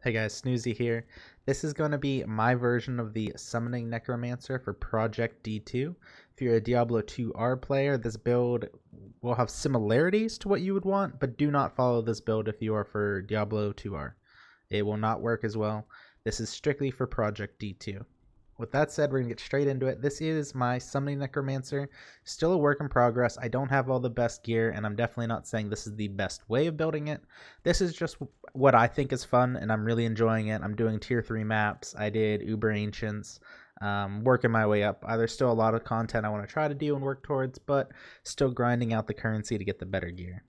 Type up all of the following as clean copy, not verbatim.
Hey guys, Snoozy here. This is going to be my version of the Summoning Necromancer for Project D2. If you're a Diablo 2R player, this build will have similarities to what you would want, but do not follow this build if you are for Diablo 2R. It will not work as well. This is strictly for Project D2. With that said, we're going to get straight into it. This is my Summoning Necromancer. Still a work in progress. I don't have all the best gear, and I'm definitely not saying this is the best way of building it. This is just what I think is fun, and I'm really enjoying it. I'm doing tier 3 maps. I did Uber Ancients, working my way up. There's still a lot of content I want to try to do and work towards, but still grinding out the currency to get the better gear.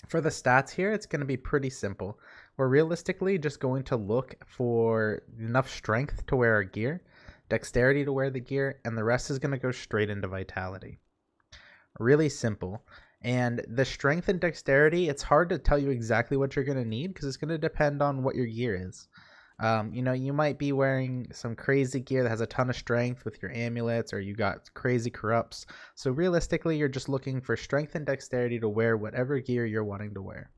For the stats here, it's going to be pretty simple. We're realistically just going to look for enough strength to wear our gear, dexterity to wear the gear, and the rest is going to go straight into vitality. Really simple. And the strength and dexterity, it's hard to tell you exactly what you're going to need because it's going to depend on what your gear is. You might be wearing some crazy gear that has a ton of strength with your amulets, or you got crazy corrupts. So realistically, you're just looking for strength and dexterity to wear whatever gear you're wanting to wear.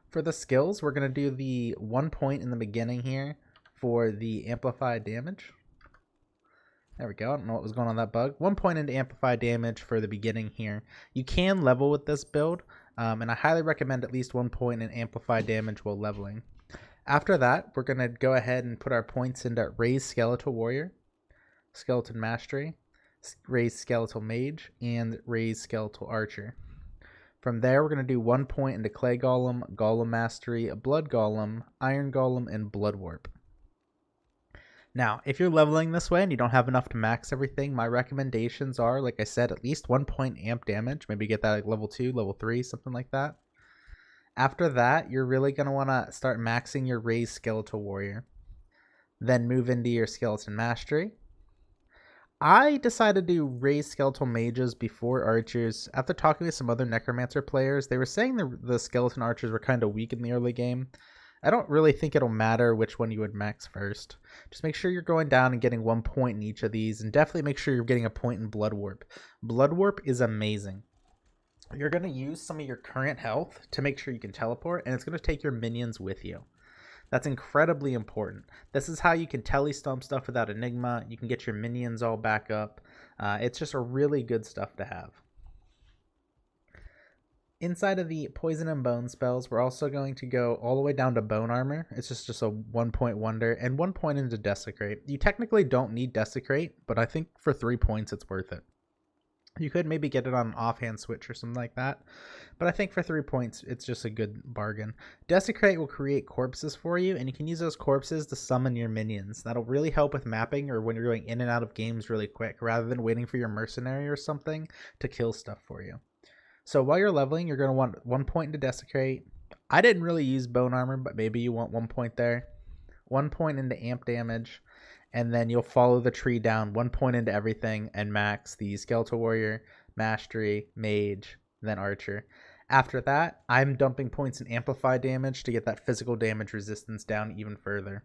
For the skills, we're going to do the 1 point in the beginning here for the amplified damage. There we go. I don't know what was going on with that bug. 1 point into amplified damage for the beginning here. You can level with this build, and I highly recommend at least 1 point in amplified damage while leveling. After that, we're going to go ahead and put our points into Raised Skeletal Warrior, Skeleton Mastery, Raised Skeletal Mage, and Raised Skeletal Archer. From there, we're going to do 1 point into Clay Golem, Golem Mastery, Blood Golem, Iron Golem, and Blood Warp. Now, if you're leveling this way and you don't have enough to max everything, my recommendations are, like I said, at least 1 point amp damage. Maybe get that at level 2, level 3, something like that. After that, you're really going to want to start maxing your Raised Skeletal Warrior. Then move into your Skeleton Mastery. I decided to do Raised Skeletal Mages before Archers. After talking to some other Necromancer players, they were saying the Skeleton Archers were kind of weak in the early game. I don't really think it'll matter which one you would max first. Just make sure you're going down and getting 1 point in each of these, and definitely make sure you're getting a point in Blood Warp. Blood Warp is amazing. You're going to use some of your current health to make sure you can teleport, and it's going to take your minions with you. That's incredibly important. This is how you can telestomp stuff without Enigma. You can get your minions all back up. It's just a really good stuff to have. Inside of the Poison and Bone spells, we're also going to go all the way down to Bone Armor. It's just a 1 point wonder, and 1 point into Desecrate. You technically don't need Desecrate, but I think for 3 points it's worth it. You could maybe get it on an offhand switch or something like that, but I think for 3 points, it's just a good bargain. Desecrate will create corpses for you, and you can use those corpses to summon your minions. That'll really help with mapping or when you're going in and out of games really quick, rather than waiting for your mercenary or something to kill stuff for you. So while you're leveling, you're going to want 1 point into Desecrate. I didn't really use Bone Armor, but maybe you want 1 point there. 1 point into Amp Damage. And then you'll follow the tree down, 1 point into everything, and max the Skeletal Warrior, Mastery, Mage, then Archer. After that, I'm dumping points in Amplified Damage to get that physical damage resistance down even further.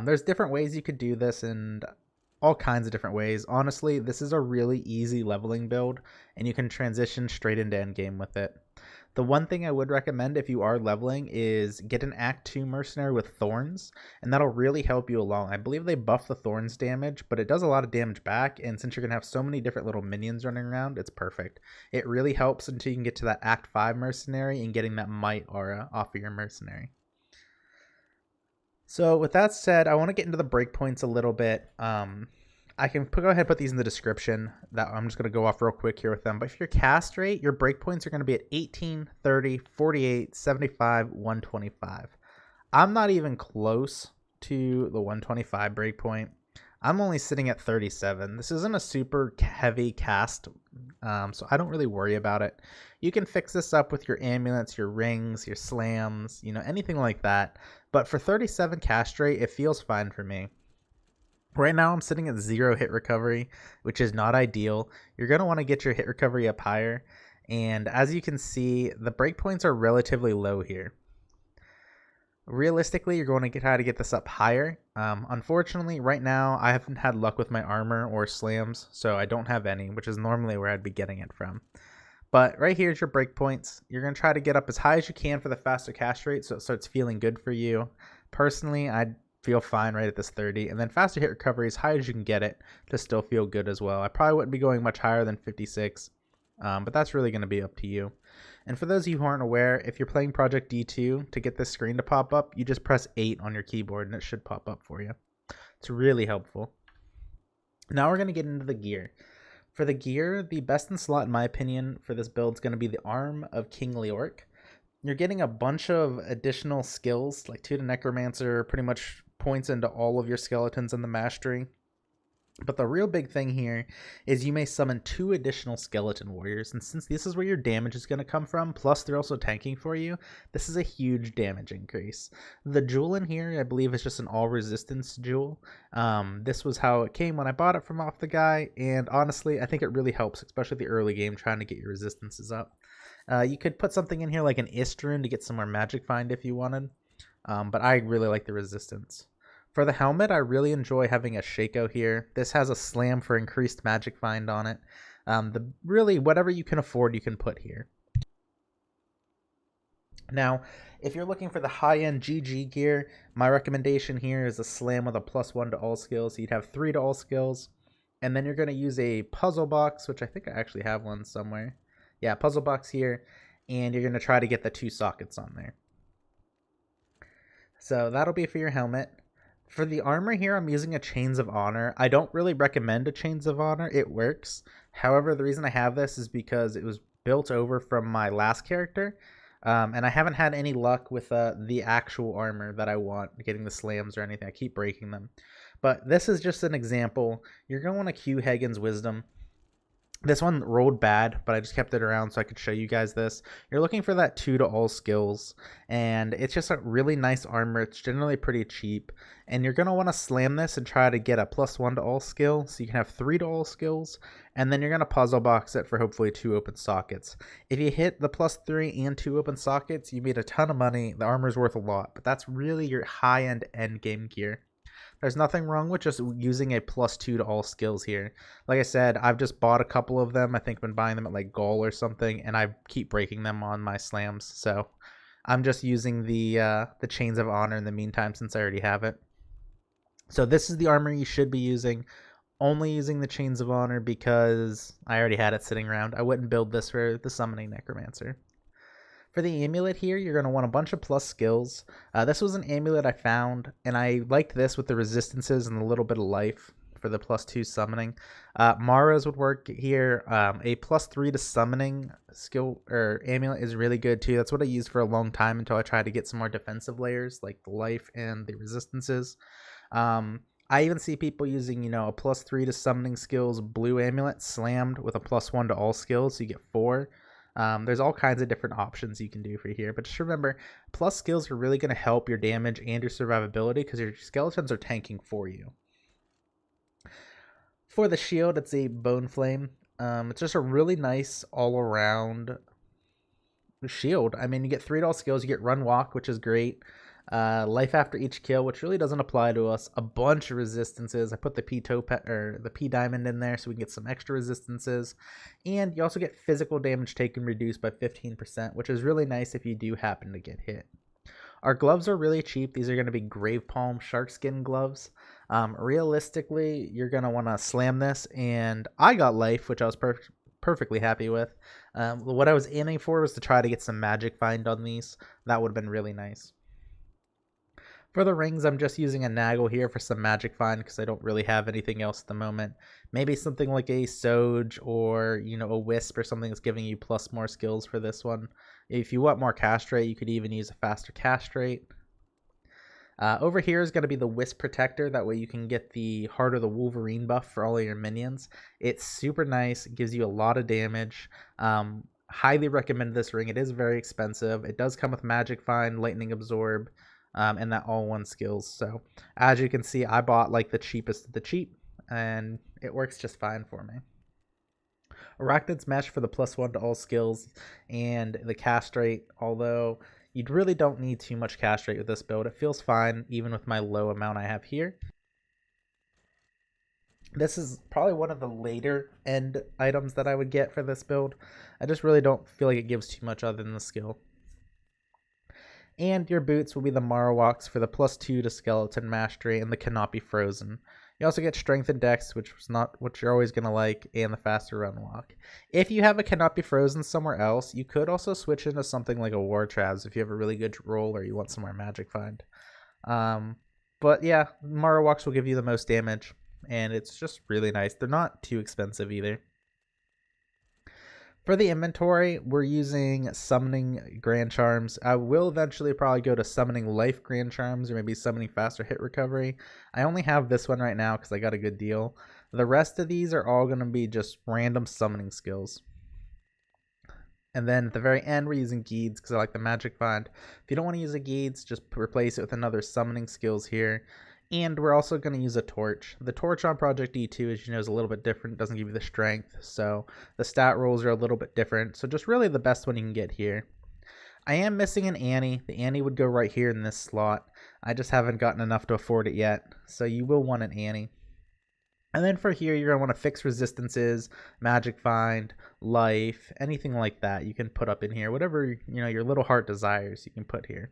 There's different ways you could do this, and all kinds of different ways. Honestly, this is a really easy leveling build, and you can transition straight into endgame with it. The one thing I would recommend if you are leveling is get an Act 2 Mercenary with Thorns, and that'll really help you along. I believe they buff the Thorns damage, but it does a lot of damage back, and since you're going to have so many different little minions running around, it's perfect. It really helps until you can get to that Act 5 Mercenary and getting that Might aura off of your Mercenary. So with that said, I want to get into the breakpoints a little bit. I can go ahead and put these in the description. That I'm just going to go off real quick here with them. But if your cast rate, your breakpoints are going to be at 18, 30, 48, 75, 125. I'm not even close to the 125 breakpoint. I'm only sitting at 37. This isn't a super heavy cast, so I don't really worry about it. You can fix this up with your amulets, your rings, your slams, anything like that. But for 37 cast rate, it feels fine for me. Right now, I'm sitting at 0 hit recovery, which is not ideal. You're going to want to get your hit recovery up higher. And as you can see, the breakpoints are relatively low here. Realistically, you're going to try to get this up higher. Unfortunately, right now, I haven't had luck with my armor or slams, so I don't have any, which is normally where I'd be getting it from. But right here is your breakpoints. You're going to try to get up as high as you can for the faster cast rate so it starts feeling good for you. Personally, I'd feel fine right at this 30. And then faster hit recovery as high as you can get it to still feel good as well. I probably wouldn't be going much higher than 56, but that's really going to be up to you. And for those of you who aren't aware, if you're playing Project D2, to get this screen to pop up, you just press 8 on your keyboard and it should pop up for you. It's really helpful. Now we're going to get into the gear. For the gear, the best in slot, in my opinion, for this build is going to be the Arm of King Leoric. You're getting a bunch of additional skills, like 2 to Necromancer, pretty much points into all of your skeletons in the mastery. But the real big thing here is you may summon 2 additional skeleton warriors, and since this is where your damage is going to come from, plus they're also tanking for you, this is a huge damage increase. The jewel in here, I believe, is just an all resistance jewel. This was how it came when I bought it from off the guy, and honestly, I think it really helps, especially the early game, trying to get your resistances up. You could put something in here like an Istrun to get some more magic find if you wanted, but I really like the resistance. For the helmet, I really enjoy having a Shaco here. This has a slam for increased magic find on it. Really, whatever you can afford, you can put here. Now, if you're looking for the high-end GG gear, my recommendation here is a slam with a +1 to all skills. So you'd have 3 to all skills. And then you're going to use a puzzle box, which I think I actually have one somewhere. Yeah, puzzle box here. And you're going to try to get the 2 sockets on there. So that'll be for your helmet. For the armor here, I'm using a Chains of Honor. I don't really recommend a Chains of Honor. It works. However, the reason I have this is because it was built over from my last character. And I haven't had any luck with the actual armor that I want, getting the slams or anything. I keep breaking them. But this is just an example. You're going to want to queue Hagen's Wisdom. This one rolled bad, but I just kept it around so I could show you guys this. You're looking for that 2 to all skills, and it's just a really nice armor. It's generally pretty cheap, and you're going to want to slam this and try to get a +1 to all skill, so you can have 3 to all skills, and then you're going to puzzle box it for hopefully 2 open sockets. If you hit the +3 and 2 open sockets, you made a ton of money. The armor's worth a lot, but that's really your high-end endgame gear. There's nothing wrong with just using a +2 to all skills here. Like I said, I've just bought a couple of them. I think I've been buying them at like Gol or something, and I keep breaking them on my slams. So I'm just using the Chains of Honor in the meantime since I already have it. So this is the armor you should be using. Only using the Chains of Honor because I already had it sitting around. I wouldn't build this for the Summoning Necromancer. For the amulet here, you're going to want a bunch of plus skills. This was an amulet I found, and I liked this with the resistances and a little bit of life for the +2 summoning. Mara's would work here. A +3 to summoning skill or amulet is really good too. That's what I used for a long time until I tried to get some more defensive layers like the life and the resistances. I even see people using, a +3 to summoning skills blue amulet slammed with a +1 to all skills, so you get 4. There's all kinds of different options you can do for here, but just remember, plus skills are really going to help your damage and your survivability because your skeletons are tanking for you. For the shield, it's a Bone Flame. It's just a really nice all-around shield. I mean, you get 3 to all skills, you get Run Walk, which is great. Life after each kill, which really doesn't apply to us. A bunch of resistances. I put the P diamond in there so we can get some extra resistances, and you also get physical damage taken reduced by 15%, which is really nice if you do happen to get hit. Our gloves are really cheap. These are going to be Grave Palm Sharkskin gloves. Realistically, you're going to want to slam this, and I got life, which I was perfectly happy with. What I was aiming for was to try to get some magic find on these. That would have been really nice. For the rings, I'm just using a Naggle here for some magic find because I don't really have anything else at the moment. Maybe something like a Soj or, a Wisp or something that's giving you plus more skills for this one. If you want more cast rate, you could even use a faster cast rate. Over here is going to be the Wisp Protector. That way you can get the Heart of the Wolverine buff for all of your minions. It's super nice. It gives you a lot of damage. Highly recommend this ring. It is very expensive. It does come with Magic Find, Lightning Absorb, and that all-one skills. So as you can see, I bought like the cheapest of the cheap, and it works just fine for me. Arachnid's Mesh for the +1 to all skills and the cast rate, although you really don't need too much cast rate with this build. It feels fine even with my low amount I have here. This is probably one of the later end items that I would get for this build. I just really don't feel like it gives too much other than the skill. And your boots will be the Marowaks for the +2 to skeleton mastery and the cannot be frozen. You also get strength and dex, which is not what you're always going to like, and the faster run walk. If you have a cannot be frozen somewhere else, you could also switch into something like a War Travs if you have a really good roll or you want some more magic find. But yeah, Marowaks will give you the most damage, and it's just really nice. They're not too expensive either. For the inventory, we're using Summoning Grand Charms. I will eventually probably go to Summoning Life Grand Charms or maybe Summoning Faster Hit Recovery. I only have this one right now because I got a good deal. The rest of these are all going to be just random summoning skills. And then at the very end, we're using Geeds because I like the magic find. If you don't want to use a Geeds, just replace it with another summoning skills here. And we're also going to use a torch. The torch on Project D2, as you know, is a little bit different. It doesn't give you the strength, so the stat rolls are a little bit different. So just really the best one you can get here. I am missing an Annie. The Annie would go right here in this slot. I just haven't gotten enough to afford it yet, so you will want an Annie. And then for here, you're going to want to fix resistances, magic find, life, anything like that you can put up in here. Whatever your little heart desires, you can put here.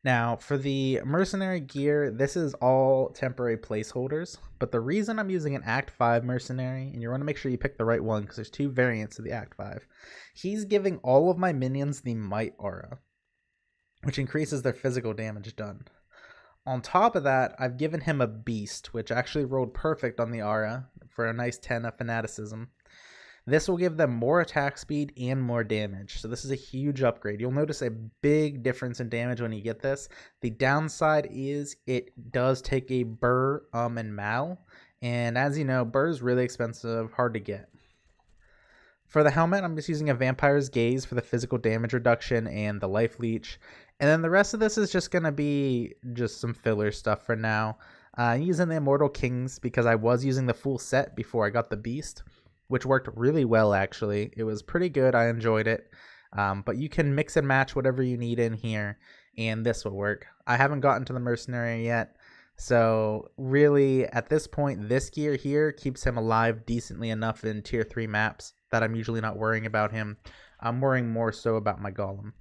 Now, for the mercenary gear, this is all temporary placeholders, but the reason I'm using an Act 5 mercenary, and you want to make sure you pick the right one because there's two variants of the Act 5, he's giving all of my minions the Might aura, which increases their physical damage done. On top of that, I've given him a Beast, which actually rolled perfect on the aura for a nice 10 of Fanaticism. This will give them more attack speed and more damage. So this is a huge upgrade. You'll notice a big difference in damage when you get this. The downside is it does take a Burr, and Mal. And as you know, Burr is really expensive, hard to get. For the helmet, I'm just using a Vampire's Gaze for the physical damage reduction and the life leech. And then the rest of this is just going to be just some filler stuff for now. Using the Immortal Kings because I was using the full set before I got the Beast, which worked really well actually. It was pretty good. I enjoyed it. But you can mix and match whatever you need in here, and this will work. I haven't gotten to the Mercenary yet, so really at this point, this gear here keeps him alive decently enough in tier 3 maps that I'm usually not worrying about him. I'm worrying more so about my Golem.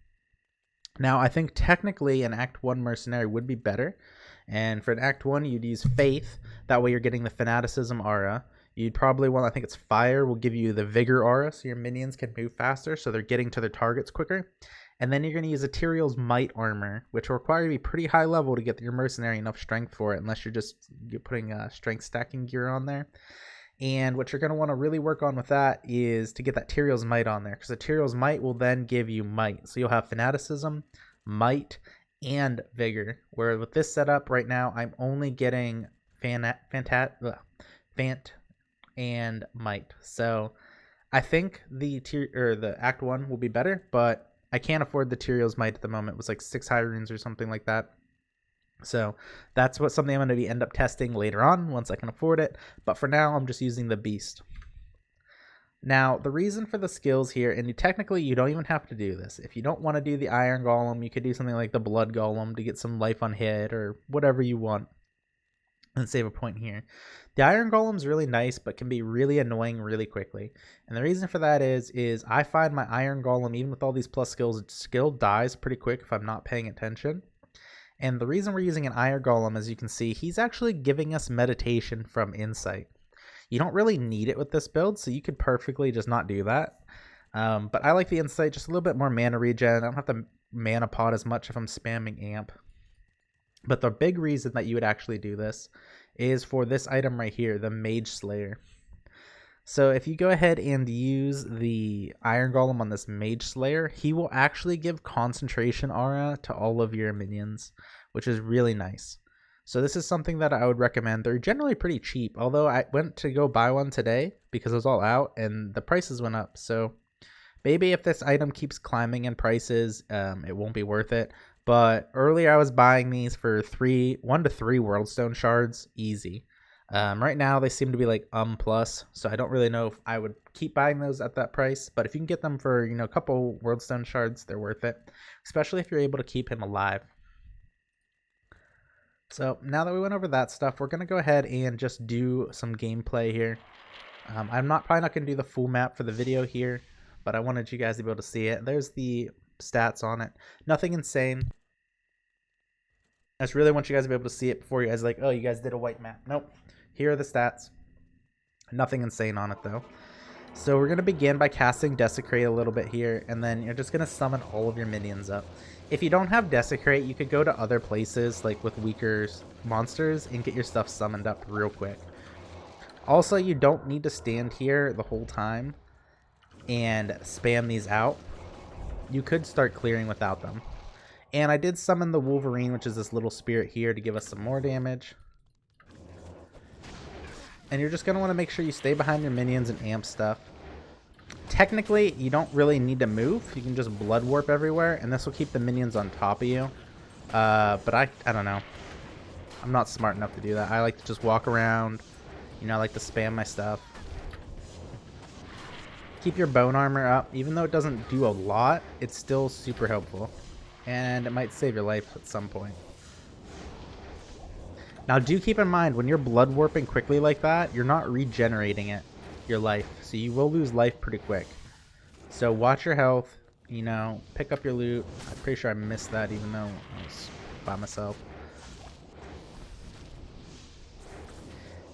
Now, I think technically an Act 1 Mercenary would be better, and for an Act 1, you'd use Faith. That way you're getting the Fanaticism aura. You'd probably want, I think it's Fire, will give you the Vigor aura, so your minions can move faster, so they're getting to their targets quicker. And then you're going to use Ethereal's Might armor, which will require you to be pretty high level to get your Mercenary enough strength for it, unless you're putting strength stacking gear on there. And what you're going to want to really work on with that is to get that Ethereal's Might on there, because Ethereal's Might will then give you Might. So you'll have Fanaticism, Might, and Vigor. Where with this setup right now, I'm only getting Fant and Might. So I think the Act 1 will be better, but I can't afford the Tyrael's Might at the moment. It was like 6 high runes or something like that. So that's something I'm going to end up testing later on once I can afford it. But for now, I'm just using the Beast. Now, the reason for the skills here, and technically you don't even have to do this. If you don't want to do the Iron Golem, you could do something like the Blood Golem to get some life on hit or whatever you want. And save a point here. The Iron Golem is really nice, but can be really annoying really quickly. And the reason for that is I find my Iron Golem, even with all these plus skills, skill dies pretty quick if I'm not paying attention. And the reason we're using an Iron Golem, as you can see, he's actually giving us meditation from Insight. You don't really need it with this build, so you could perfectly just not do that. But I like the Insight, just a little bit more mana regen. I don't have to mana pot as much if I'm spamming Amp. But the big reason that you would actually do this is for this item right here, the Mage Slayer. So if you go ahead and use the Iron Golem on this Mage Slayer, he will actually give concentration aura to all of your minions, which is really nice. So this is something that I would recommend. They're generally pretty cheap, although I went to go buy one today because it was all out and the prices went up. So maybe if this item keeps climbing in prices, it won't be worth it. But earlier I was buying these for 1 to 3 Worldstone shards, easy. Right now they seem to be like plus, so I don't really know if I would keep buying those at that price. But if you can get them for a couple Worldstone shards, they're worth it, especially if you're able to keep him alive. So now that we went over that stuff, we're going to go ahead and just do some gameplay here. I'm probably not going to do the full map for the video here, but I wanted you guys to be able to see it. There's the stats on it. Nothing insane. I just really want you guys to be able to see it before you guys are like, oh, you guys did a white map. Nope. Here are the stats. Nothing insane on it, though. So we're going to begin by casting Desecrate a little bit here, and then you're just going to summon all of your minions up. If you don't have Desecrate, you could go to other places, like with weaker monsters, and get your stuff summoned up real quick. Also, you don't need to stand here the whole time and spam these out. You could start clearing without them. And I did summon the Wolverine, which is this little spirit here, to give us some more damage. And you're just going to want to make sure you stay behind your minions and amp stuff. Technically, you don't really need to move. You can just blood warp everywhere, and this will keep the minions on top of you. But I don't know. I'm not smart enough to do that. I like to just walk around. You know, I like to spam my stuff. Keep your bone armor up. Even though it doesn't do a lot, it's still super helpful. And it might save your life at some point. Now do keep in mind, when you're blood warping quickly like that, you're not regenerating your life. So you will lose life pretty quick. So watch your health, you know, pick up your loot. I'm pretty sure I missed that even though I was by myself.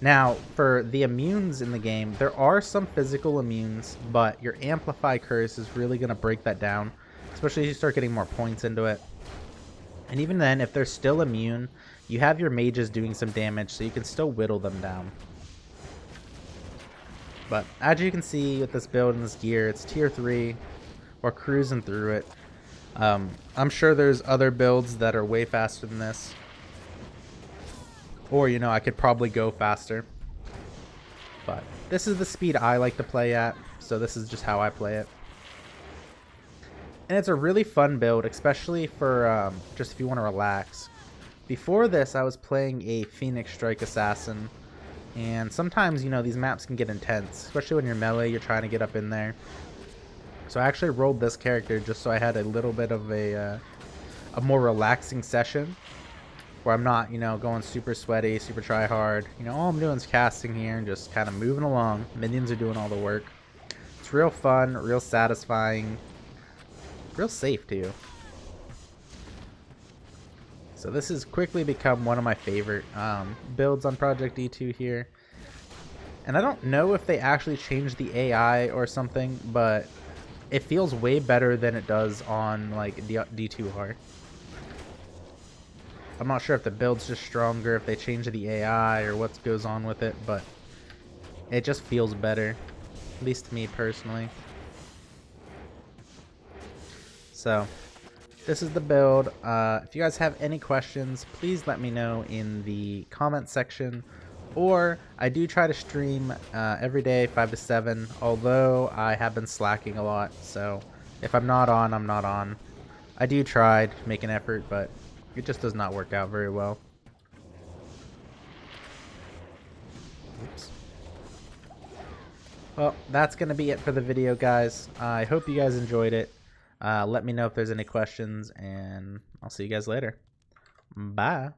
Now, for the immunes in the game, there are some physical immunes, but your Amplify Curse is really going to break that down, especially as you start getting more points into it. And even then, if they're still immune, you have your mages doing some damage, so you can still whittle them down. But as you can see with this build and this gear, it's tier 3. We're cruising through it. I'm sure there's other builds that are way faster than this. Or, you know, I could probably go faster. But this is the speed I like to play at, so this is just how I play it. And it's a really fun build, especially for just if you want to relax. Before this, I was playing a Phoenix Strike Assassin. And sometimes, you know, these maps can get intense. Especially when you're melee, you're trying to get up in there. So I actually rolled this character just so I had a little bit of a more relaxing session. Where I'm not, you know, going super sweaty, super try hard. You know, all I'm doing is casting here and just kind of moving along. Minions are doing all the work. It's real fun, real satisfying, real safe too. So this has quickly become one of my favorite builds on Project D2 here. And I don't know if they actually changed the AI or something, but it feels way better than it does on like D2R. I'm not sure if the build's just stronger, if they change the AI or what goes on with it, but it just feels better, at least to me personally. So this is the build. If you guys have any questions, please let me know in the comment section. Or I do try to stream every day 5 to 7, although I have been slacking a lot. So if I'm not on, I'm not on. I do try to make an effort, but it just does not work out very well. Oops. Well, that's going to be it for the video, guys. I hope you guys enjoyed it. Let me know if there's any questions, and I'll see you guys later. Bye.